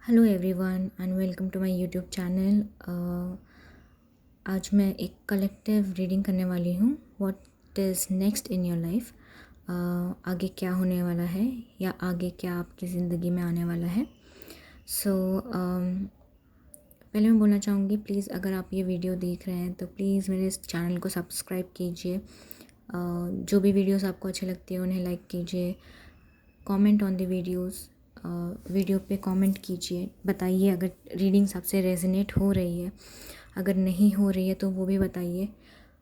Hello everyone and welcome to my YouTube channel. आज मैं एक कलेक्टिव रीडिंग करने वाली हूँ। What is next in your life. आगे क्या होने वाला है या आगे क्या आपकी ज़िंदगी में आने वाला है। पहले मैं बोलना चाहूँगी, प्लीज़ अगर आप ये वीडियो देख रहे हैं तो प्लीज़ मेरे इस चैनल को सब्सक्राइब कीजिए। जो भी वीडियोस आपको अच्छी लगती है उन्हें लाइक कीजिए। कमेंट ऑन द वीडियो पे कमेंट कीजिए, बताइए अगर रीडिंग्स आपसे रेजोनेट हो रही है। अगर नहीं हो रही है तो वो भी बताइए।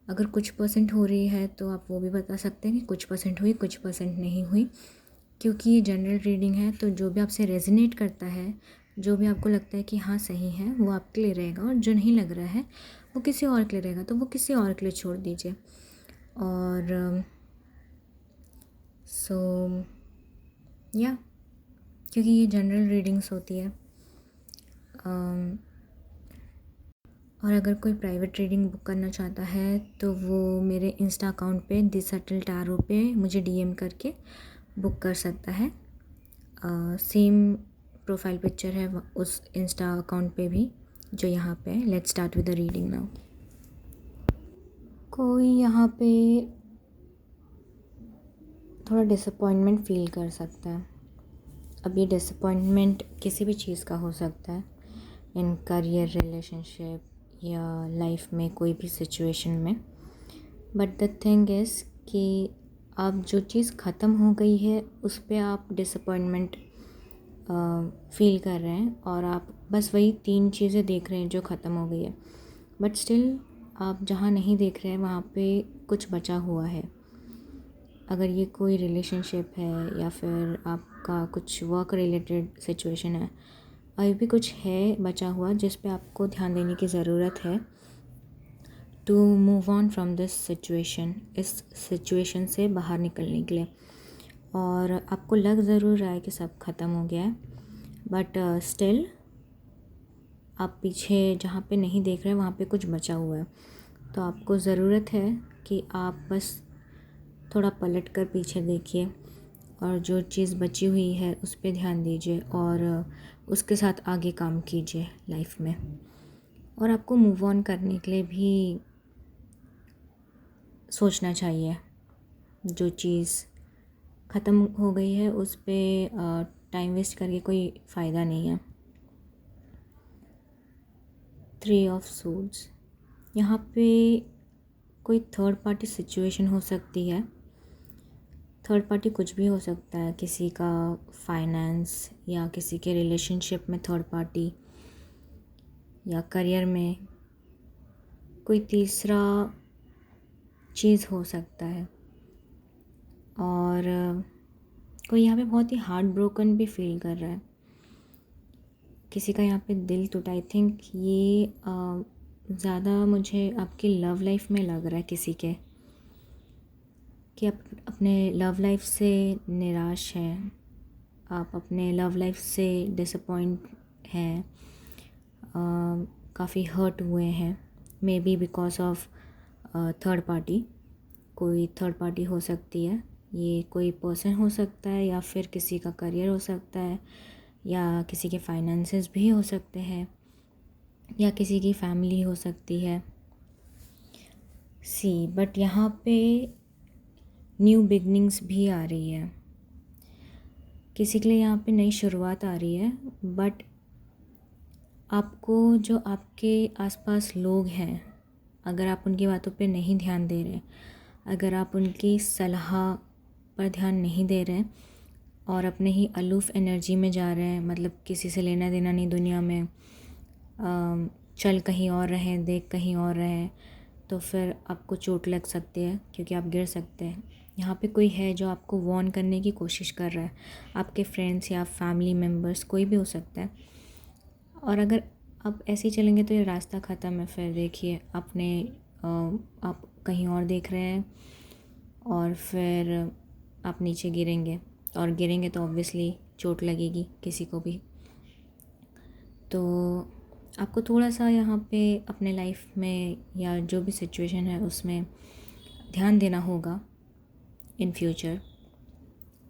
अगर कुछ परसेंट हो रही है तो आप वो भी बता सकते हैं कि कुछ परसेंट हुई, कुछ परसेंट नहीं हुई। क्योंकि ये जनरल रीडिंग है, तो जो भी आपसे रेजोनेट करता है, जो भी आपको लगता है कि हाँ सही है, वो आपके लिए रहेगा, और जो नहीं लग रहा है वो किसी और के लिए रहेगा, तो वो किसी और के लिए छोड़ दीजिए। और या क्योंकि ये जनरल रीडिंग्स होती है। और अगर कोई प्राइवेट रीडिंग बुक करना चाहता है तो वो मेरे इंस्टा अकाउंट पे द सटल टैरो पे मुझे डीएम करके बुक कर सकता है। सेम प्रोफाइल पिक्चर है उस इंस्टा अकाउंट पे भी जो यहाँ पे है। Let's start with the reading now. कोई यहाँ पे थोड़ा डिसअपॉइंटमेंट फील कर सकता है। अब ये डिसअपॉइंटमेंट किसी भी चीज़ का हो सकता है, इन करियर, रिलेशनशिप या लाइफ में कोई भी सिचुएशन में। बट द थिंग इज़ कि अब जो चीज़ ख़त्म हो गई है उस पे आप डिसअपॉइंटमेंट फील कर रहे हैं, और आप बस वही 3 चीज़ें देख रहे हैं जो ख़त्म हो गई है। बट स्टिल आप जहाँ नहीं देख रहे हैं वहाँ पे कुछ बचा हुआ है। अगर ये कोई रिलेशनशिप है या फिर आपका कुछ वर्क रिलेटेड सिचुएशन है, अभी भी कुछ है बचा हुआ जिस पे आपको ध्यान देने की ज़रूरत है to move on from this situation, इस सिचुएशन से बाहर निकलने के लिए। और आपको लग ज़रूर रहा है कि सब ख़त्म हो गया है, बट स्टिल आप पीछे जहाँ पे नहीं देख रहे हैं वहाँ पे कुछ बचा हुआ है। तो आपको ज़रूरत है कि आप बस थोड़ा पलट कर पीछे देखिए और जो चीज़ बची हुई है उस पे ध्यान दीजिए और उसके साथ आगे काम कीजिए लाइफ में। और आपको मूव ऑन करने के लिए भी सोचना चाहिए। जो चीज़ ख़त्म हो गई है उस पे टाइम वेस्ट करके कोई फ़ायदा नहीं है। 3 ऑफ सूट्स, यहाँ पे कोई थर्ड पार्टी सिचुएशन हो सकती है। थर्ड पार्टी कुछ भी हो सकता है, किसी का फाइनेंस या किसी के रिलेशनशिप में थर्ड पार्टी, या करियर में कोई तीसरा चीज़ हो सकता है। और कोई यहाँ पे बहुत ही हार्ट ब्रोकन भी फील कर रहा है। किसी का यहाँ पे दिल टूटा। आई थिंक ये ज़्यादा मुझे आपकी लव लाइफ में लग रहा है किसी के, कि आप अपने लव लाइफ से निराश हैं, आप अपने लव लाइफ से डिसअपॉइंट हैं, काफ़ी हर्ट हुए हैं, may be because of third party. कोई थर्ड पार्टी हो सकती है, ये कोई पर्सन हो सकता है या फिर किसी का करियर हो सकता है या किसी के फाइनेंसेस भी हो सकते हैं या किसी की फैमिली हो सकती है। बट यहाँ पे न्यू बिगनिंग्स भी आ रही है। किसी के लिए यहाँ पे नई शुरुआत आ रही है, बट आपको जो आपके आसपास लोग हैं, अगर आप उनकी बातों पे नहीं ध्यान दे रहे, अगर आप उनकी सलाह पर ध्यान नहीं दे रहे और अपने ही अलूफ़ एनर्जी में जा रहे हैं, मतलब किसी से लेना देना नहीं दुनिया में, चल कहीं और रहें, देख कहीं और रहें, तो फिर आपको चोट लग सकती है क्योंकि आप गिर सकते हैं। यहाँ पे कोई है जो आपको वार्न करने की कोशिश कर रहा है, आपके फ्रेंड्स या फैमिली मेम्बर्स, कोई भी हो सकता है। और अगर आप ऐसे ही चलेंगे तो ये रास्ता ख़त्म है। फिर देखिए आप कहीं और देख रहे हैं और फिर आप नीचे गिरेंगे, और गिरेंगे तो ऑब्वियसली चोट लगेगी किसी को भी। तो आपको थोड़ा सा यहाँ पे अपने लाइफ में या जो भी सिचुएशन है उसमें ध्यान देना होगा इन फ्यूचर।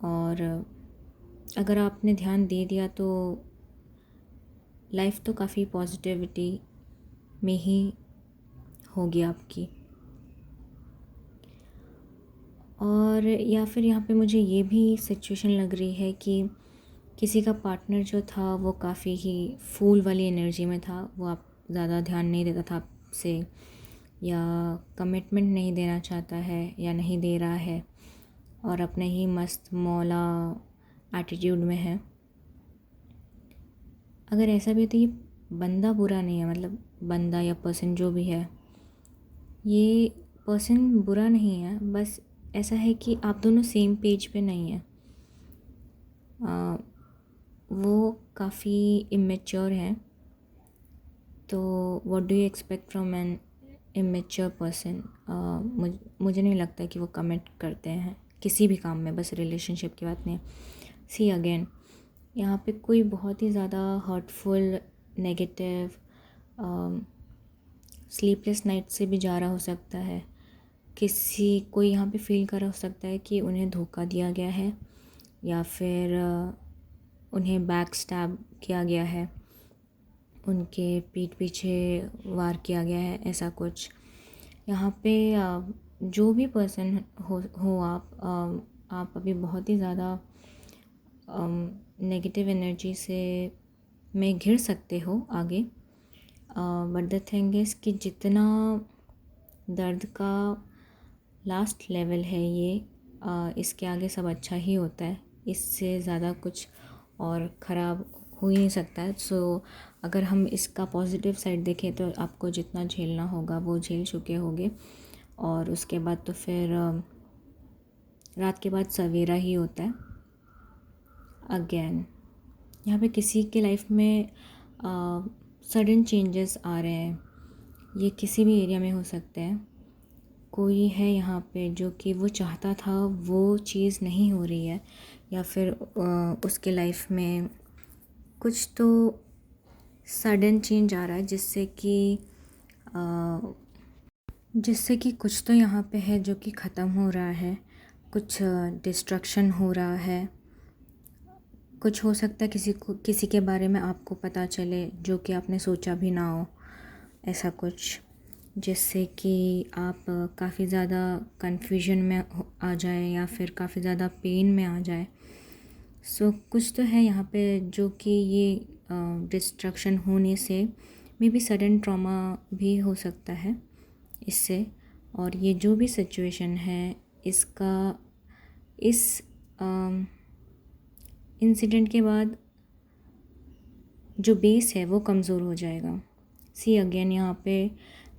और अगर आपने ध्यान दे दिया तो लाइफ तो काफ़ी पॉजिटिविटी में ही होगी आपकी। और या फिर यहाँ पे मुझे ये भी सिचुएशन लग रही है कि किसी का पार्टनर जो था वो काफ़ी ही फूल वाली एनर्जी में था, वो आप ज़्यादा ध्यान नहीं देता था आपसे, या कमिटमेंट नहीं देना चाहता है या नहीं दे रहा है, और अपने ही मस्त मौला एटीट्यूड में है। अगर ऐसा भी है तो ये बंदा बुरा नहीं है, मतलब बंदा या पर्सन जो भी है, ये पर्सन बुरा नहीं है, बस ऐसा है कि आप दोनों सेम पेज पे नहीं हैं। वो काफ़ी इमेच्योर हैं, तो what do you expect from an immature person. मुझे नहीं लगता कि वो कमिट करते हैं किसी भी काम में, बस रिलेशनशिप की बात नहीं। सी अगेन, यहाँ पे कोई बहुत ही ज़्यादा हर्टफुल नेगेटिव स्लीपलेस नाइट से भी जा रहा हो सकता है। किसी कोई यहाँ पे फील कर रहा हो सकता है कि उन्हें धोखा दिया गया है, या फिर उन्हें बैक स्टैब किया गया है, उनके पीठ पीछे वार किया गया है, ऐसा कुछ। यहाँ पे जो भी पर्सन हो आप अभी बहुत ही ज़्यादा नेगेटिव एनर्जी से में घिर सकते हो आगे। बट द थिंग इज़ कि जितना दर्द का लास्ट लेवल है ये, इसके आगे सब अच्छा ही होता है। इससे ज़्यादा कुछ और ख़राब हो ही नहीं सकता है। सो अगर हम इसका पॉजिटिव साइड देखें तो आपको जितना झेलना होगा वो झेल चुके होंगे, और उसके बाद तो फिर रात के बाद सवेरा ही होता है अगेन। यहाँ पे किसी के लाइफ में सडन चेंजेस आ रहे हैं, ये किसी भी एरिया में हो सकते हैं। कोई है यहाँ पे जो कि वो चाहता था वो चीज़ नहीं हो रही है, या फिर उसके लाइफ में कुछ तो सडन चेंज आ रहा है जिससे कि कुछ तो यहाँ पे है जो कि ख़त्म हो रहा है, कुछ डिस्ट्रक्शन हो रहा है। कुछ हो सकता है किसी के बारे में आपको पता चले जो कि आपने सोचा भी ना हो, ऐसा कुछ, जिससे कि आप काफ़ी ज़्यादा कन्फ्यूजन में आ जाए या फिर काफ़ी ज़्यादा पेन में आ जाए। सो कुछ तो है यहाँ पे जो कि ये डिस्ट्रक्शन होने से मे बी सडन ट्रॉमा भी हो सकता है इससे। और ये जो भी सिचुएशन है इसका इस इंसिडेंट के बाद जो बेस है वो कमज़ोर हो जाएगा। सी अगेन, यहाँ पे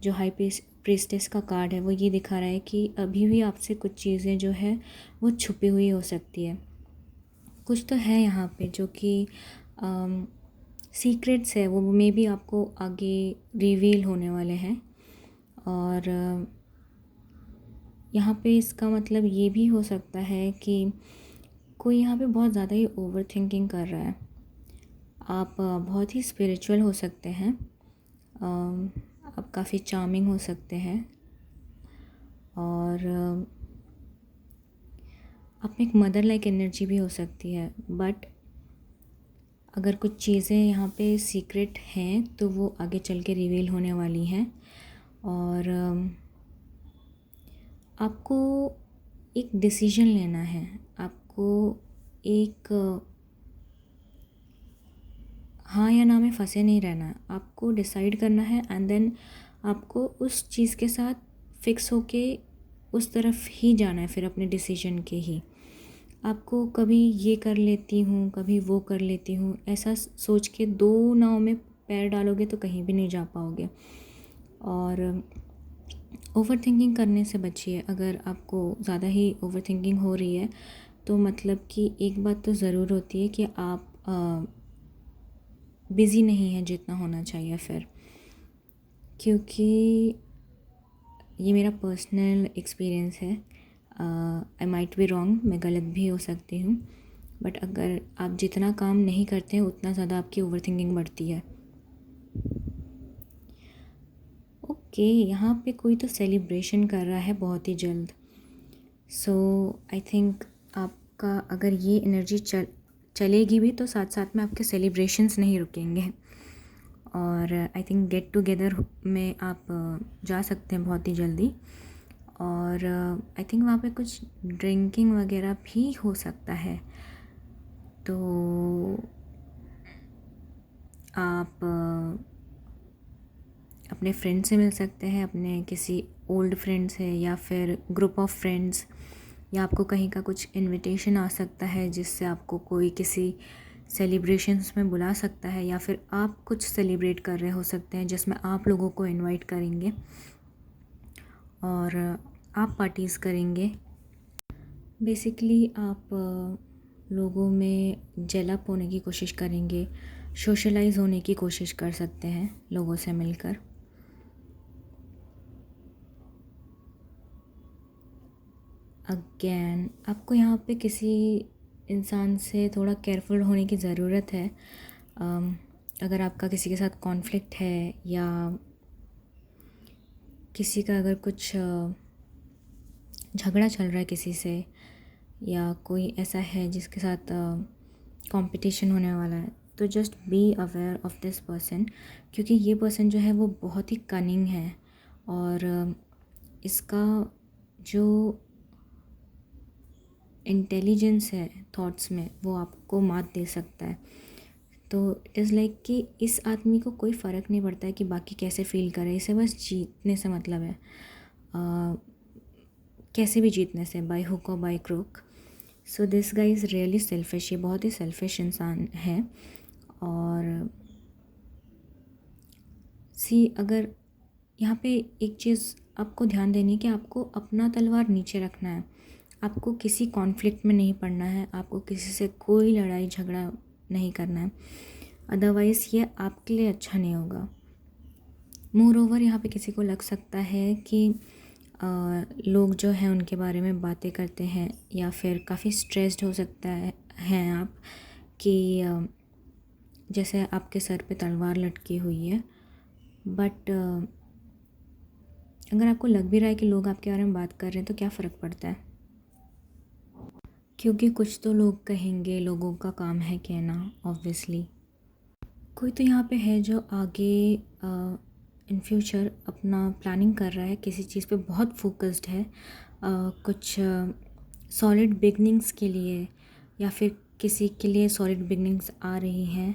जो हाई प्रीस्टेस का कार्ड है वो ये दिखा रहा है कि अभी भी आपसे कुछ चीज़ें जो है वो छुपी हुई हो सकती है। कुछ तो है यहाँ पे जो कि सीक्रेट्स है, वो मे बी आपको आगे रिवील होने वाले हैं। और यहाँ पे इसका मतलब ये भी हो सकता है कि कोई यहाँ पे बहुत ज़्यादा ही ओवर थिंकिंग कर रहा है। आप बहुत ही स्पिरिचुअल हो सकते हैं, आप काफ़ी चार्मिंग हो सकते हैं, और आप में एक मदर लाइक एनर्जी भी हो सकती है। बट अगर कुछ चीज़ें यहाँ पे सीक्रेट हैं तो वो आगे चल के रिवील होने वाली हैं। और आपको एक डिसीजन लेना है, आपको एक हाँ या ना में फंसे नहीं रहना है, आपको डिसाइड करना है एंड देन आपको उस चीज़ के साथ फिक्स होके उस तरफ ही जाना है, फिर अपने डिसीजन के ही। आपको कभी ये कर लेती हूँ कभी वो कर लेती हूँ ऐसा सोच के दो नाव में पैर डालोगे तो कहीं भी नहीं जा पाओगे। और ओवर थिंकिंग करने से बचिए। अगर आपको ज़्यादा ही ओवर थिंकिंग हो रही है तो मतलब कि एक बात तो ज़रूर होती है कि आप बिज़ी नहीं है जितना होना चाहिए फिर, क्योंकि ये मेरा पर्सनल एक्सपीरियंस है। आई माइट बी रॉन्ग, मैं गलत भी हो सकती हूँ, बट अगर आप जितना काम नहीं करते हैं उतना ज़्यादा आपकी ओवर थिंकिंग बढ़ती है। ओके, यहाँ पे कोई तो सेलिब्रेशन कर रहा है बहुत ही जल्द। सो आई थिंक आपका अगर ये एनर्जी चलेगी भी तो साथ साथ में आपके सेलिब्रेशंस नहीं रुकेंगे। और आई थिंक गेट टुगेदर में आप जा सकते हैं बहुत ही जल्दी। और आई थिंक वहाँ पे कुछ ड्रिंकिंग वगैरह भी हो सकता है, तो आप अपने फ्रेंड से मिल सकते हैं, अपने किसी ओल्ड फ्रेंड से या फिर ग्रुप ऑफ फ्रेंड्स, या आपको कहीं का कुछ इनविटेशन आ सकता है जिससे आपको कोई किसी सेलिब्रेशंस में बुला सकता है, या फिर आप कुछ सेलिब्रेट कर रहे हो सकते हैं जिसमें आप लोगों को इनवाइट करेंगे और आप पार्टीज़ करेंगे। बेसिकली आप लोगों में जेल अप होने की कोशिश करेंगे, सोशलाइज होने की कोशिश कर सकते हैं लोगों से मिलकर। अगेन आपको यहाँ पे किसी इंसान से थोड़ा केयरफुल होने की ज़रूरत है। अगर आपका किसी के साथ कॉन्फ्लिक्ट है या किसी का अगर कुछ झगड़ा चल रहा है किसी से, या कोई ऐसा है जिसके साथ कंपटीशन होने वाला है, तो just be aware of this person, क्योंकि ये पर्सन जो है वो बहुत ही कनिंग है और इसका जो इंटेलिजेंस है थॉट्स में वो आपको मात दे सकता है। तो इट इज़ लाइक कि इस आदमी को कोई फ़र्क नहीं पड़ता है कि बाकी कैसे फील करे, इसे बस जीतने से मतलब है, कैसे भी जीतने से, बाय हुक और by crook. So this guy is really selfish, ये बहुत ही सेल्फिश इंसान है। और सी अगर यहाँ पे एक चीज़ आपको ध्यान देनी है कि आपको अपना तलवार नीचे रखना है, आपको किसी कॉन्फ्लिक्ट में नहीं पड़ना है, आपको किसी से कोई लड़ाई झगड़ा नहीं करना है, अदरवाइज़ ये आपके लिए अच्छा नहीं होगा। मोर ओवर यहाँ पे किसी को लग सकता है कि लोग जो हैं उनके बारे में बातें करते हैं, या फिर काफ़ी स्ट्रेस्ड हो सकता है हैं आप कि जैसे आपके सर पे तलवार लटकी हुई है। बट अगर आपको लग भी रहा है कि लोग आपके बारे में बात कर रहे हैं तो क्या फ़र्क पड़ता है, क्योंकि कुछ तो लोग कहेंगे, लोगों का काम है कहना ऑब्वियसली। कोई तो यहाँ पे है जो आगे इन फ्यूचर अपना प्लानिंग कर रहा है, किसी चीज़ पे बहुत फोकस्ड है, कुछ सॉलिड बिगनिंग्स के लिए, या फिर किसी के लिए सॉलिड बिगनिंग्स आ रही हैं,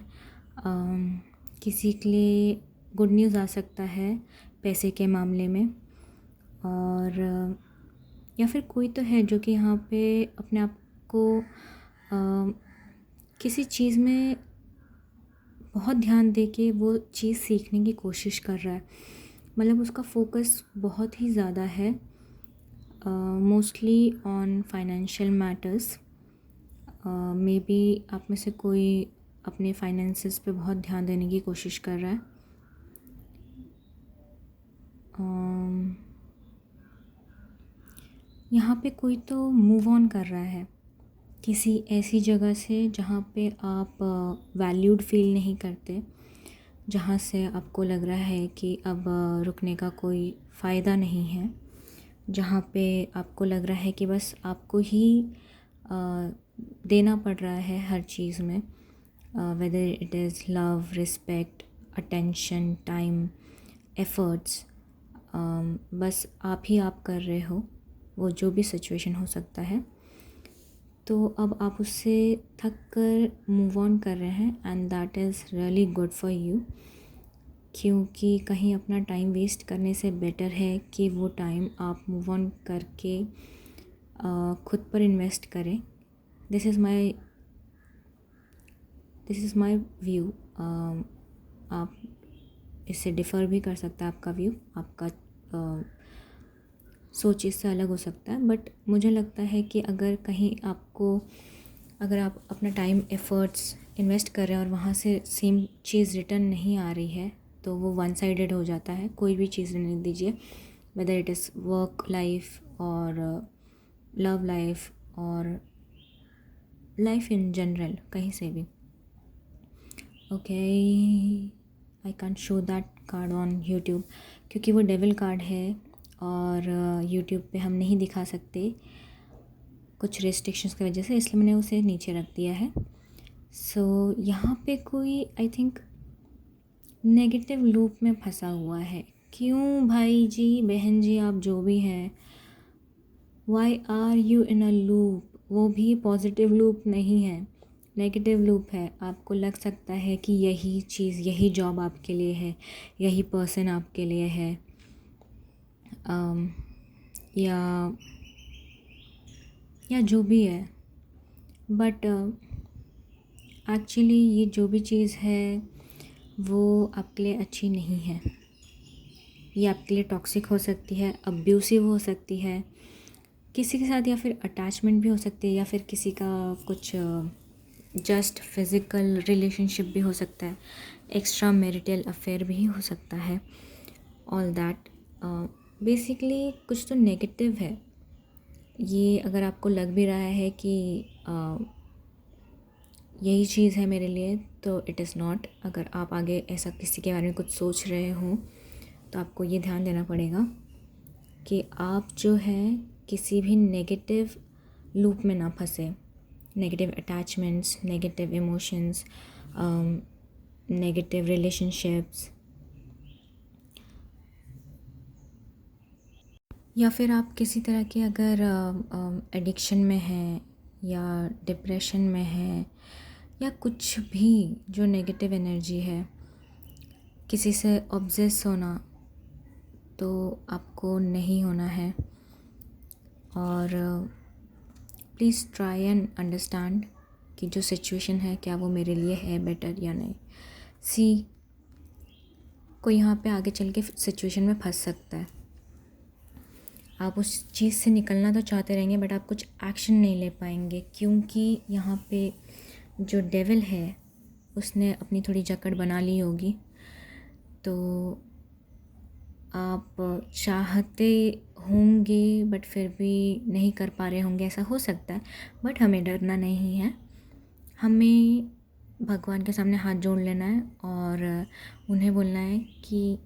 किसी के लिए गुड न्यूज़ आ सकता है पैसे के मामले में, और या फिर कोई तो है जो कि यहाँ पे अपने आप को किसी चीज़ में बहुत ध्यान दे के वो चीज़ सीखने की कोशिश कर रहा है, मतलब उसका फोकस बहुत ही ज़्यादा है mostly on financial matters. May be आप में से कोई अपने फाइनेंसेस पे बहुत ध्यान देने की कोशिश कर रहा है। यहाँ पे कोई तो मूव ऑन कर रहा है किसी ऐसी जगह से जहाँ पे आप वैल्यूड फील नहीं करते, जहाँ से आपको लग रहा है कि अब रुकने का कोई फ़ायदा नहीं है, जहाँ पे आपको लग रहा है कि बस आपको ही देना पड़ रहा है हर चीज़ में, whether it is love, respect, attention, time, efforts, बस आप ही आप कर रहे हो, वो जो भी सिचुएशन हो सकता है। तो अब आप उससे थक कर मूव ऑन कर रहे हैं, and that is really good for you, क्योंकि कहीं अपना टाइम वेस्ट करने से बेटर है कि वो टाइम आप मूव ऑन करके खुद पर इन्वेस्ट करें। This is my view. आप इससे डिफ़र भी कर सकता है, आपका व्यू, आपका सोच इससे अलग हो सकता है, बट मुझे लगता है कि अगर कहीं आपको, अगर आप अपना टाइम एफ़र्ट्स इन्वेस्ट कर रहे हैं और वहाँ से सेम चीज़ रिटर्न नहीं आ रही है, तो वो वन साइडेड हो जाता है। कोई भी चीज़ नहीं दीजिए, whether it is work life और लव लाइफ और लाइफ इन जनरल, कहीं से भी। Okay, I can't show that card on YouTube, क्योंकि वो डेविल कार्ड है और यूट्यूब पे हम नहीं दिखा सकते कुछ रेस्ट्रिक्शंस की वजह से, इसलिए मैंने उसे नीचे रख दिया है। सो यहाँ पे कोई आई थिंक नेगेटिव लूप में फंसा हुआ है। क्यों भाई जी, बहन जी, आप जो भी हैं, why are you in a loop? वो भी पॉजिटिव लूप नहीं है, नेगेटिव लूप है। आपको लग सकता है कि यही चीज़, यही जॉब आपके लिए है, यही पर्सन आपके लिए है, या जो भी है, बट एक्चुअली ये जो भी चीज़ है वो आपके लिए अच्छी नहीं है। ये आपके लिए टॉक्सिक हो सकती है, अब्यूसिव हो सकती है किसी के साथ, या फिर अटैचमेंट भी हो सकती है, या फिर किसी का कुछ जस्ट फिज़िकल रिलेशनशिप भी हो सकता है, एक्स्ट्रा मैरिटल अफेयर भी हो सकता है। ऑल दैट बेसिकली कुछ तो नेगेटिव है। ये अगर आपको लग भी रहा है कि यही चीज़ है मेरे लिए, तो इट इज़ नॉट। अगर आप आगे ऐसा किसी के बारे में कुछ सोच रहे हो तो आपको ये ध्यान देना पड़ेगा कि आप जो है किसी भी नेगेटिव लूप में ना फंसे। Negative attachments, negative emotions, negative relationships, या फिर आप किसी तरह के अगर एडिक्शन में हैं या डिप्रेशन में हैं, या कुछ भी जो नेगेटिव एनर्जी है, किसी से ऑब्सेस होना, तो आपको नहीं होना है। और प्लीज़ ट्राई एंड अंडरस्टैंड कि जो सिचुएशन है क्या वो मेरे लिए है बेटर या नहीं। सी, कोई यहाँ पे आगे चल के सिचुएशन में फंस सकता है। आप उस चीज़ से निकलना तो चाहते रहेंगे, बट आप कुछ एक्शन नहीं ले पाएंगे, क्योंकि यहाँ पे जो डेविल है उसने अपनी थोड़ी जकड़ बना ली होगी। तो आप चाहते होंगे बट फिर भी नहीं कर पा रहे होंगे, ऐसा हो सकता है। बट हमें डरना नहीं है, हमें भगवान के सामने हाथ जोड़ लेना है और उन्हें बोलना है कि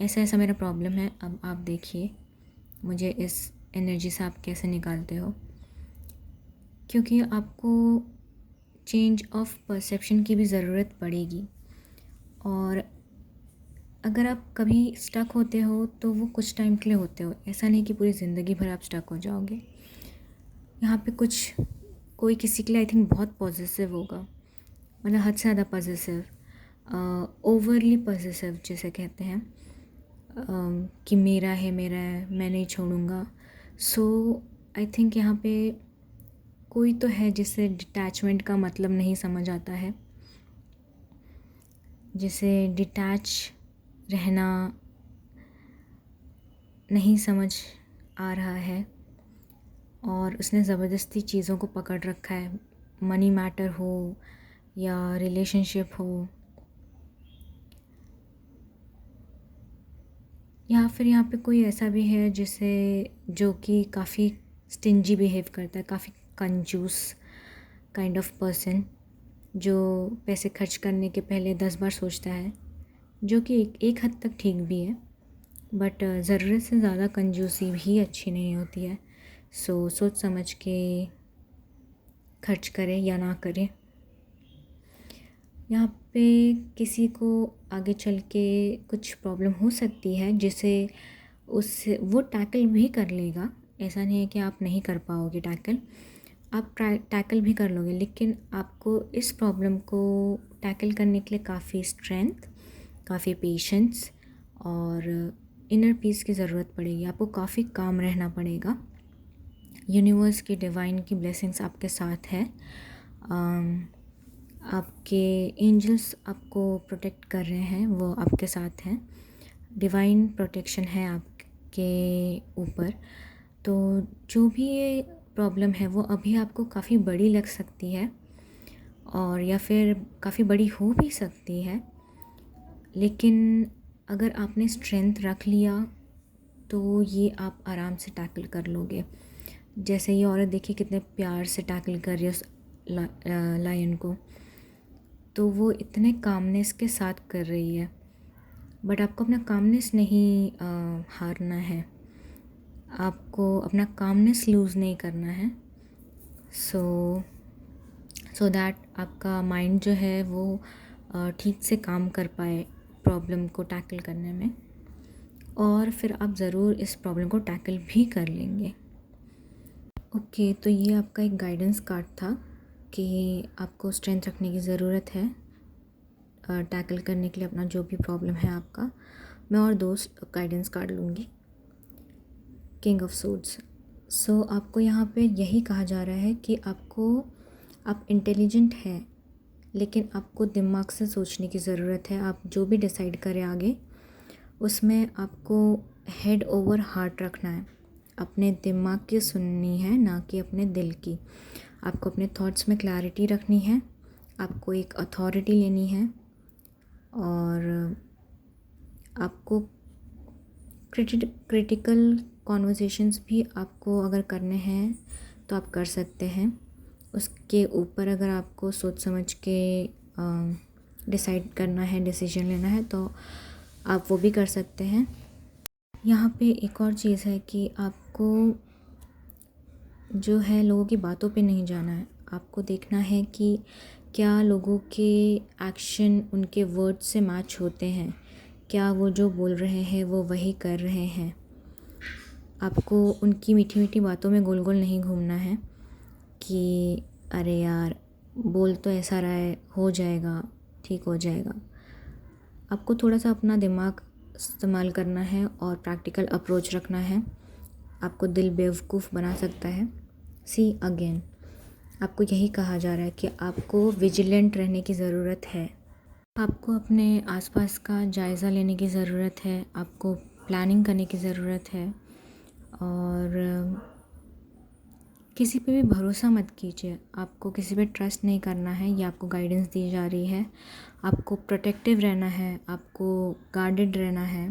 ऐसा ऐसा मेरा प्रॉब्लम है, अब आप देखिए मुझे इस एनर्जी से आप कैसे निकालते हो। क्योंकि आपको चेंज ऑफ परसेप्शन की भी ज़रूरत पड़ेगी, और अगर आप कभी स्टक होते हो तो वो कुछ टाइम के लिए होते हो, ऐसा नहीं कि पूरी ज़िंदगी भर आप स्टक हो जाओगे। यहाँ पे कुछ कोई किसी के लिए आई थिंक बहुत पॉजिटिव होगा, मतलब हद से ज़्यादा पॉजिटिव, ओवरली पॉजिटिव जिसे कहते हैं, कि मेरा है, मैं नहीं छोड़ूंगा। सो आई थिंक यहाँ पे कोई तो है जिसे डिटैचमेंट का मतलब नहीं समझ आता है, जिसे डिटैच रहना नहीं समझ आ रहा है, और उसने ज़बरदस्ती चीज़ों को पकड़ रखा है, मनी मैटर हो या रिलेशनशिप हो, या फिर यहाँ पे कोई ऐसा भी है जो कि काफ़ी स्टिंजी बिहेव करता है, काफ़ी कंजूस काइंड ऑफ पर्सन, जो पैसे खर्च करने के पहले 10 बार सोचता है, जो कि एक हद तक ठीक भी है, बट ज़रूरत से ज़्यादा कंजूसी भी अच्छी नहीं होती है। सो सोच समझ के खर्च करें या ना करें। यहाँ पे किसी को आगे चल के कुछ प्रॉब्लम हो सकती है जिसे वो टैकल भी कर लेगा। ऐसा नहीं है कि आप नहीं कर पाओगे टैकल, आप टैकल भी कर लोगे, लेकिन आपको इस प्रॉब्लम को टैकल करने के लिए काफ़ी स्ट्रेंथ, काफ़ी पेशेंस और इनर पीस की ज़रूरत पड़ेगी। आपको काफ़ी काम रहना पड़ेगा। यूनिवर्स की डिवाइन की ब्लेसिंग्स आपके साथ है, आपके एंजल्स आपको प्रोटेक्ट कर रहे हैं, वो आपके साथ हैं, डिवाइन प्रोटेक्शन है आपके ऊपर। तो जो भी ये प्रॉब्लम है वो अभी आपको काफ़ी बड़ी लग सकती है, और या फिर काफ़ी बड़ी हो भी सकती है, लेकिन अगर आपने स्ट्रेंथ रख लिया तो ये आप आराम से टैकल कर लोगे। जैसे ये औरत देखिए कितने प्यार से टैकल कर रही है उस लायन को, तो वो इतने कामनेस के साथ कर रही है। बट आपको अपना कामनेस नहीं हारना है, आपको अपना कामनेस लूज़ नहीं करना है। सो दैट आपका माइंड जो है वो ठीक से काम कर पाए प्रॉब्लम को टैकल करने में, और फिर आप ज़रूर इस प्रॉब्लम को टैकल भी कर लेंगे। ओके, तो ये आपका एक गाइडेंस कार्ड था कि आपको स्ट्रेंथ रखने की ज़रूरत है टैकल करने के लिए अपना जो भी प्रॉब्लम है आपका। मैं और 2 गाइडेंस कार्ड लूँगी। King of suits. सो आपको यहाँ पे यही कहा जा रहा है कि आप इंटेलिजेंट हैं, लेकिन आपको दिमाग से सोचने की ज़रूरत है। आप जो भी डिसाइड करें आगे, उसमें आपको हेड ओवर हार्ट रखना है। अपने दिमाग की सुननी है, ना कि अपने दिल की। आपको अपने थॉट्स में क्लैरिटी रखनी है, आपको एक अथॉरिटी लेनी है, और आपको क्रिटिकल कॉन्वर्सेशंस भी आपको अगर करने हैं तो आप कर सकते हैं। उसके ऊपर अगर आपको सोच समझ के डिसाइड करना है, डिसीजन लेना है, तो आप वो भी कर सकते हैं। यहाँ पे एक और चीज़ है कि आपको जो है लोगों की बातों पे नहीं जाना है। आपको देखना है कि क्या लोगों के एक्शन उनके वर्ड से मैच होते हैं, क्या वो जो बोल रहे हैं वो वही कर रहे हैं। आपको उनकी मीठी मीठी बातों में गोल गोल नहीं घूमना है कि अरे यार बोल तो ऐसा रहा है, हो जाएगा, ठीक हो जाएगा। आपको थोड़ा सा अपना दिमाग इस्तेमाल करना है और प्रैक्टिकल अप्रोच रखना है। आपको दिल बेवकूफ़ बना सकता है। सी अगेन, आपको यही कहा जा रहा है कि आपको विजिलेंट रहने की ज़रूरत है। आपको अपने आसपास का जायज़ा लेने की ज़रूरत है, आपको प्लानिंग करने की ज़रूरत है, और किसी पे भी भरोसा मत कीजिए। आपको किसी पे ट्रस्ट नहीं करना है, ये आपको गाइडेंस दी जा रही है। आपको प्रोटेक्टिव रहना है, आपको गार्डेड रहना है,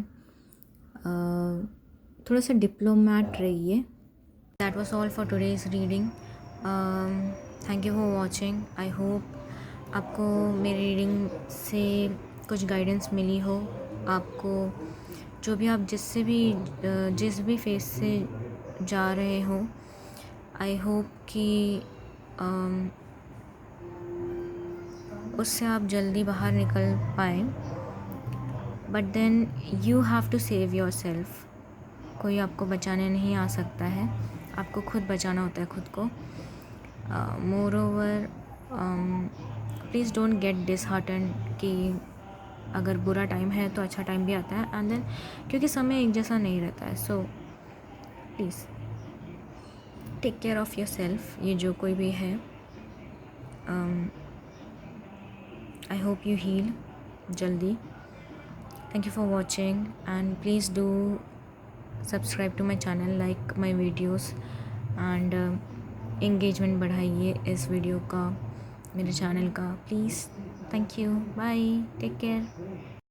थोड़ा सा डिप्लोमैट रहिए। That was all for today's reading. Thank you for watching. I hope आपको मेरी रीडिंग से कुछ गाइडेंस मिली हो। आपको जो भी आप जिस भी फेस से जा रहे हो, आई होप कि उससे आप जल्दी बाहर निकल पाएँ। But then you have to save yourself. कोई आपको बचाने नहीं आ सकता है, आपको खुद बचाना होता है खुद को। More over, please don't get disheartened कि अगर बुरा टाइम है तो अच्छा टाइम भी आता है, एंड देन क्योंकि समय एक जैसा नहीं रहता है। So please take care of yourself. ये जो कोई भी है, आई होप यू हील जल्दी। Thank you for watching, and please do subscribe to my channel, like my videos, and engagement बढ़ाइए इस वीडियो का, मेरे चैनल का, please. Thank you, bye, take care.